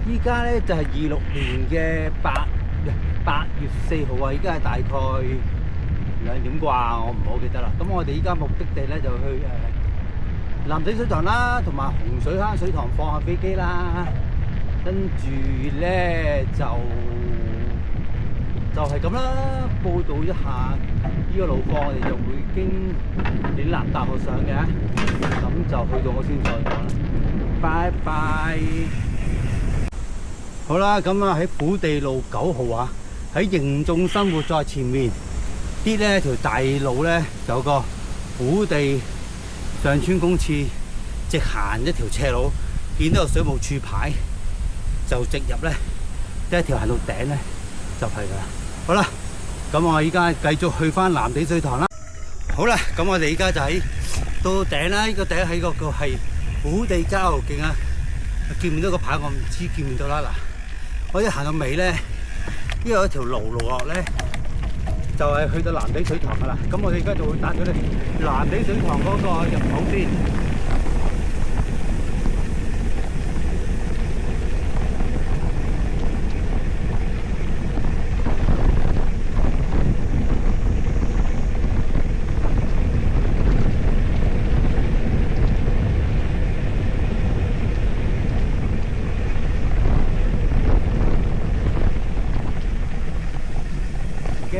依家咧就係26年嘅8月4號啊，依家係大概2點啩，我唔好記得啦。咁我哋依家目的地咧就去藍地水塘啦，同埋洪水坑水塘放下飛機啦。跟住咧就係咁啦，報導一下呢個路況，我哋就會經嶺南大學上嘅，咁就去到我先再講啦。拜拜。好啦，咁啊喺虎地路9號啊，喺營眾生活在前面啲咧條大路咧有個虎地上村公廁，直行一條斜路，見到有水務處牌，就直入咧，一條行到頂咧就係噶啦。好啦，咁我依家繼續去翻藍地水塘啦。好啦，咁我哋依家就喺到頂啦，呢個頂喺個係虎地郊遊徑啊。見唔見到個牌？我唔知見唔見到啦。嗱，我一行到尾咧，呢度有一條路落咧，就係去到藍地水塘噶啦。咁我哋而家就會搭咗你藍地水塘嗰個入口先。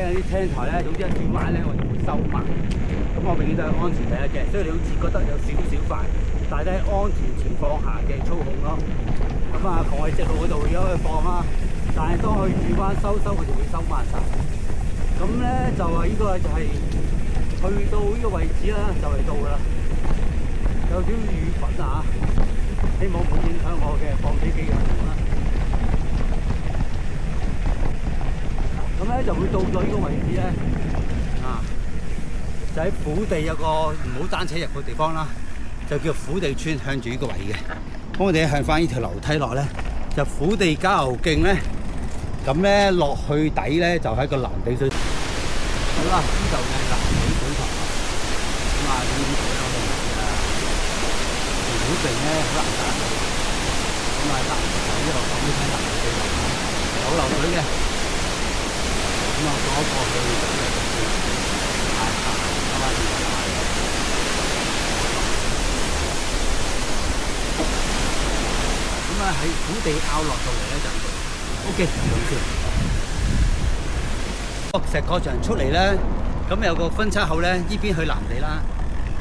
啲青苔咧，總之一轉彎咧，我就會收埋。咁我永遠都係安全第一嘅，所以你好似覺得有少少快，但係都係安全情況下嘅操控咯。咁啊，同我直路嗰度而家可以放啦，但係當佢轉彎收，佢就會收慢晒。咁咧就係呢個就係去到呢個位置啦，就嚟到噶啦。有少雨粉啊，希望冇影響我嘅放飛機嘅行動啦。咁咧就會到咗呢個位置咧，就喺虎地有個唔好單車入嘅地方啦，就叫虎地村，向住呢個位嘅。咁我哋向翻呢條樓梯落咧，就虎地郊遊徑咧，咁咧落去底咧就喺個藍地水塘。好啦，呢度係藍地水塘啦。咁啊，呢啲水我哋啊，虎地咧好難打到。咁啊，藍地呢度講俾睇藍地水塘有流水嘅。咁啊，嗰個嘅咁啊，喺虎地拗落到嚟咧就係 OK， 咁先。石礦場出嚟咧，咁有個分叉口咧，呢邊去藍地啦。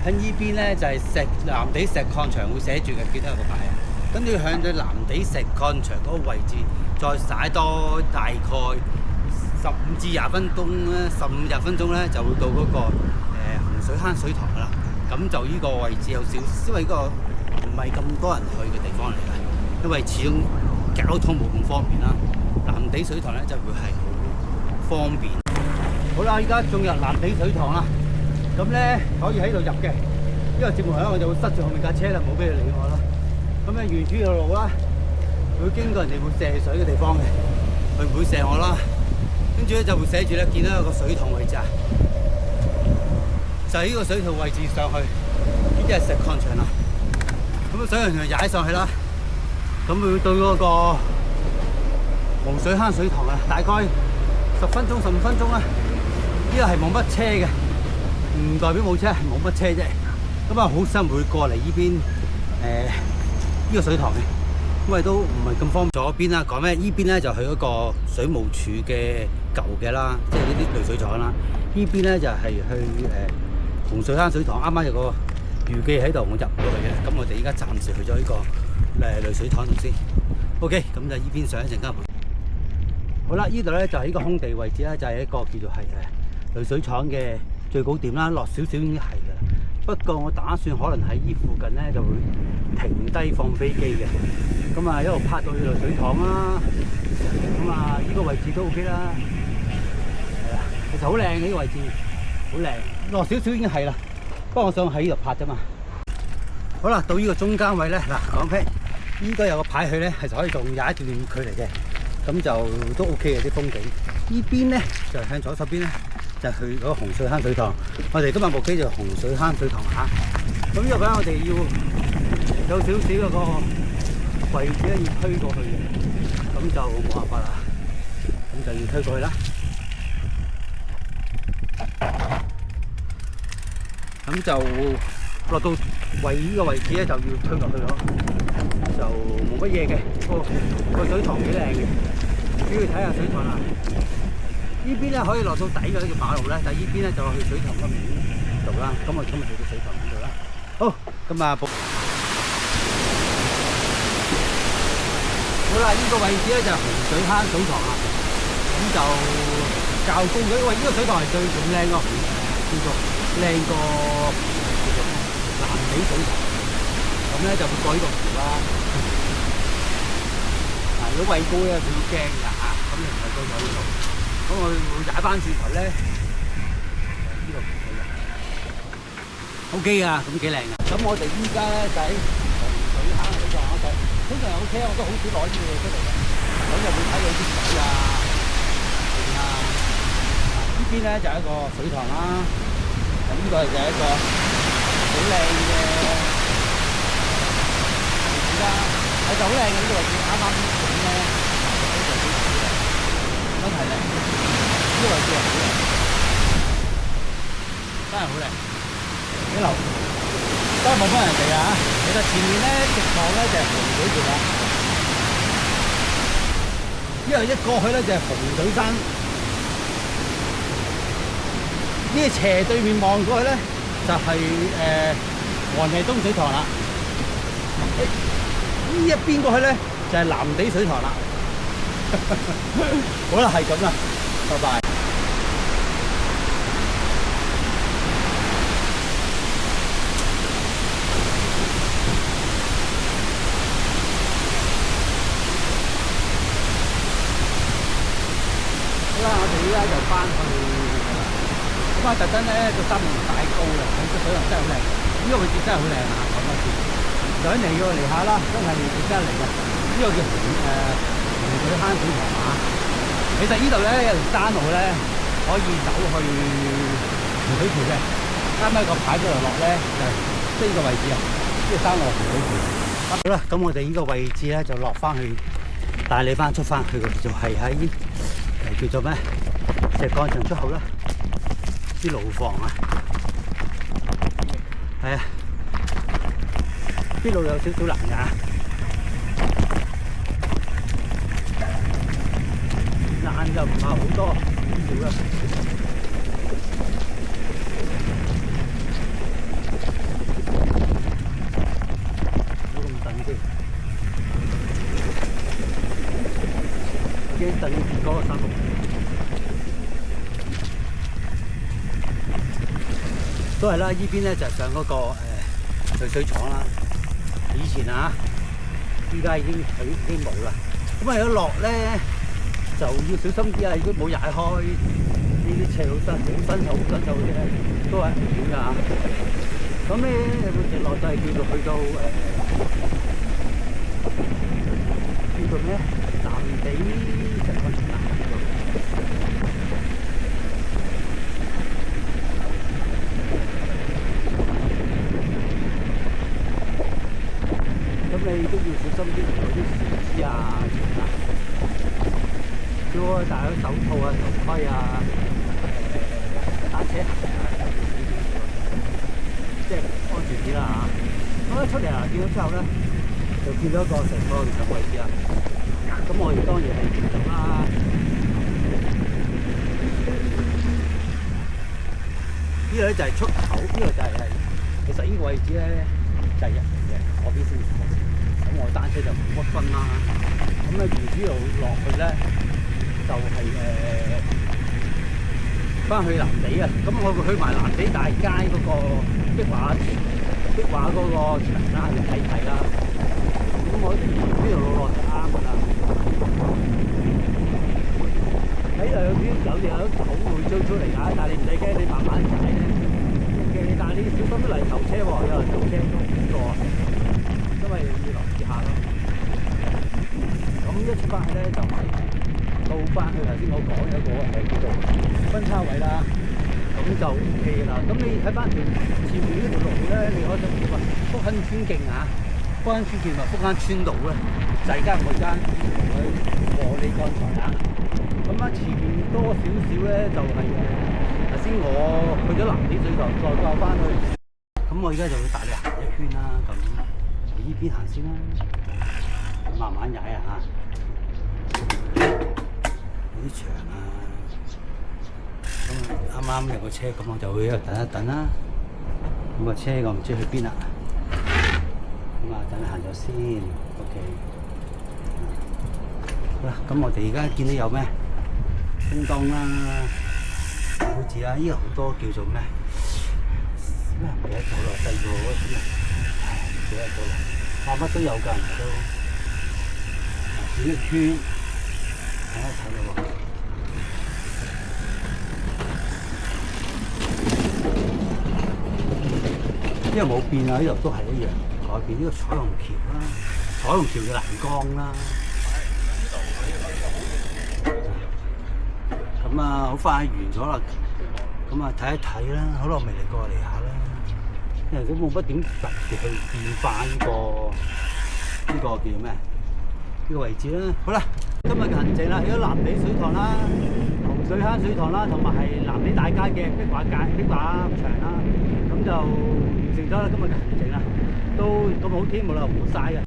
喺呢邊咧就係藍地石礦場會寫住嘅，記得有個牌啊。跟住向住藍地石礦場嗰個位置，再駛多大概15至20分鐘咧，15、20分鐘咧就會到嗰個洪水坑水塘啦。咁就呢個位置有少少，因為呢個唔係咁多人去嘅地方嚟嘅，因為始終交通冇咁方便啦。藍地水塘咧就會係好方便。好啦，依家進入藍地水塘啦。咁咧可以喺度入嘅，因為接住咧我就會塞住後面架車啦，冇俾佢理我啦。咁咧沿住條路啦，會經過人哋會射水嘅地方嘅，佢唔會射我啦。跟住咧就會寫住咧，見到有個水塘位置啊，就係呢個水塘位置上去，呢啲係石礦場啦。咁啊，水塘場踩上去啦，咁會到嗰個洪水坑水塘啊，大概10分鐘、15分鐘啦。呢個係冇乜車嘅，唔代表冇車，係冇乜車啫。咁啊，好少人會過嚟呢邊呢個水塘嘅。因為都唔係咁方便。左邊啦，講咩？呢邊咧就去嗰個水務署嘅舊嘅啦，即係呢啲濾水廠啦。呢邊咧就係去洪水坑水塘，啱啱有個預記喺度，我入唔到去嘅。咁我哋而家暫時去咗呢個濾水廠度先。OK， 咁就呢邊上一陣間。好啦，呢度咧就係呢個空地位置啦，就係一個叫做係濾水廠嘅最高點啦。落少少已經係㗎啦。不過我打算可能喺呢附近咧就會停低放飛機嘅，咁啊一路拍到去濾水塘啦，咁啊呢個位置都 OK 啦，係啦，其實好靚嘅呢個位置，好靚，落少少已經係啦，不過我想喺呢度拍啫嘛。好啦，到呢個中間位咧，嗱講起，應該有個牌去咧，係可以仲有一段距離嘅，咁就都 OK 嘅啲風景。呢邊咧就向左手邊咧。就去嗰個洪水坑水塘，我哋今日目的就洪水坑水塘嚇。咁呢個咧，我哋要有少少嗰個位置咧，要推過去嘅。咁就冇辦法啦，咁就要推過去啦。咁就落到呢個位置咧，就要推落去咯，就冇乜嘢嘅。個水塘幾靚嘅，主要睇下水塘啦。呢邊咧可以落到底嘅呢條馬路咧，但係呢邊咧就落去水塘嗰邊度啦。咁我今日去到水塘嗰度啦。好，咁啊，好啦，呢個位置咧就係洪水坑水塘啦。咁就較高嘅，因為呢個水塘係最靚個，叫做靚過叫做藍地水塘。咁咧就會過呢個湖啦。如果畏高咧，佢會驚㗎嚇。咁你唔係過咗呢度，咁我會踩翻轉頭咧，呢個湖嘅。OK 㗎，咁幾靚㗎。咁我哋依家咧就喺洪水坑水塘嗰度。通常有車我都好少攞呢啲嘢出嚟嘅，咁就會睇到啲水啊，啊呢邊咧就係一個水塘啦，咁呢個就係一個好靚嘅位置啦，係就好靚嘅呢個位置，啱啱整咧呢個水塘嘅，真係靚，呢個位置係好靚，真係好靚，幾流。都係冇分人哋啊！其實前面咧直望咧就係洪水橋啦，因為一過去咧就係洪水山，呢個斜對面望過去咧就係黃泥東水塘啦。呢一邊過去咧就係藍地水塘啦。好啦，係咁啦，拜拜。我哋依家就翻去咁啊！特登咧個山唔太高啦，個水塘真係好靚，呢個位置真係好靚啊！講多次，想嚟嘅嚟下啦，真係值得嚟嘅。呢個叫洪水坑水塘啊！其實呢度咧有條山路咧可以走去洪水橋嘅，啱啱個牌嗰度落咧就即係呢個位置啊！呢個山路洪水橋。好啦，咁我哋呢個位置咧就落翻去，帶你翻出翻去嘅就係喺。叫做咩？石礦場出口啦，啲路房啊，係啊，啲路有少少難㗎，難就唔係好多，少啦。冇咁等先，驚等嗰個山路。都係啦，呢邊咧就上嗰個濾水廠啦。以前啊，依家已經冇啦。咁啊，如果落咧就要小心啲啊！如果冇踩開呢啲斜路身，好新手嗰啲都係危險㗎。咁咧直落就係叫做去到叫做咩？藍地石礦場啦。咁你都要小心啲，有啲樹枝啊，叫我戴咗手套啊、頭盔啊、單車鞋啊，即係安全啲啦嚇。咁一出嚟啊，見到之後咧，就見到一個成個嘅位置啊。咁我哋當然係見到啦。呢個咧就係出口，呢個就係其實呢個位置咧就係入嚟嘅，嗰邊先。咁我單車就冇乜分啦。咁咧，沿住路落去咧，就係翻去藍地啊。咁我會去埋藍地大街嗰個壁畫嗰個牆啦，去睇睇啦。咁我呢條路落就啱㗎啦。睇到有狗會追出嚟㗎，但係你唔使驚，你慢慢踩咧。但係你小心啲泥頭車喎，有人頭車都唔錯，因為要留意下咯。咁一出翻去咧就係到翻去頭先我講有個叫做分叉位啦，咁就 OK 啦。咁你睇翻前面呢條路咧，你可以見到福亨村徑啊，福安村叫咪福安村道咧，就係間我間和你鋼材啊。咁啊，前面多少少咧就係頭先我去咗藍地水塘，再過翻去。咁我而家就會帶你行一圈啦。咁依邊行先啦，慢慢踩啊嚇。有啲長啊。咁啱啱有個車，咁我就會喺度等一等啦。咁個車我唔知去邊啦。咁啊，等佢行咗先 ，OK。好啦，咁我哋而家見到有咩？東東啦，好似啊，依個好多叫做咩？咩唔記得咗啦，細個嗰時啊，唔記得咗啦。乜都有㗎，人都。轉一圈，睇一睇咯喎。因為冇變啊，呢度都係一樣，改變呢個彩虹橋啦，彩虹橋嘅欄杆啦。咁啊，好快完咗啦。咁啊，睇一睇啦，好耐未嚟過嚟下啦。因為都冇乜點特別去變化呢個叫咩？呢個位置啦。好啦，今日嘅行程啦，去咗藍地水塘啦、洪水坑水塘啦，同埋係藍地大街嘅壁畫牆啦。咁就完成咗啦，今日嘅行程啦，都咁好天冇啦，冇曬嘅。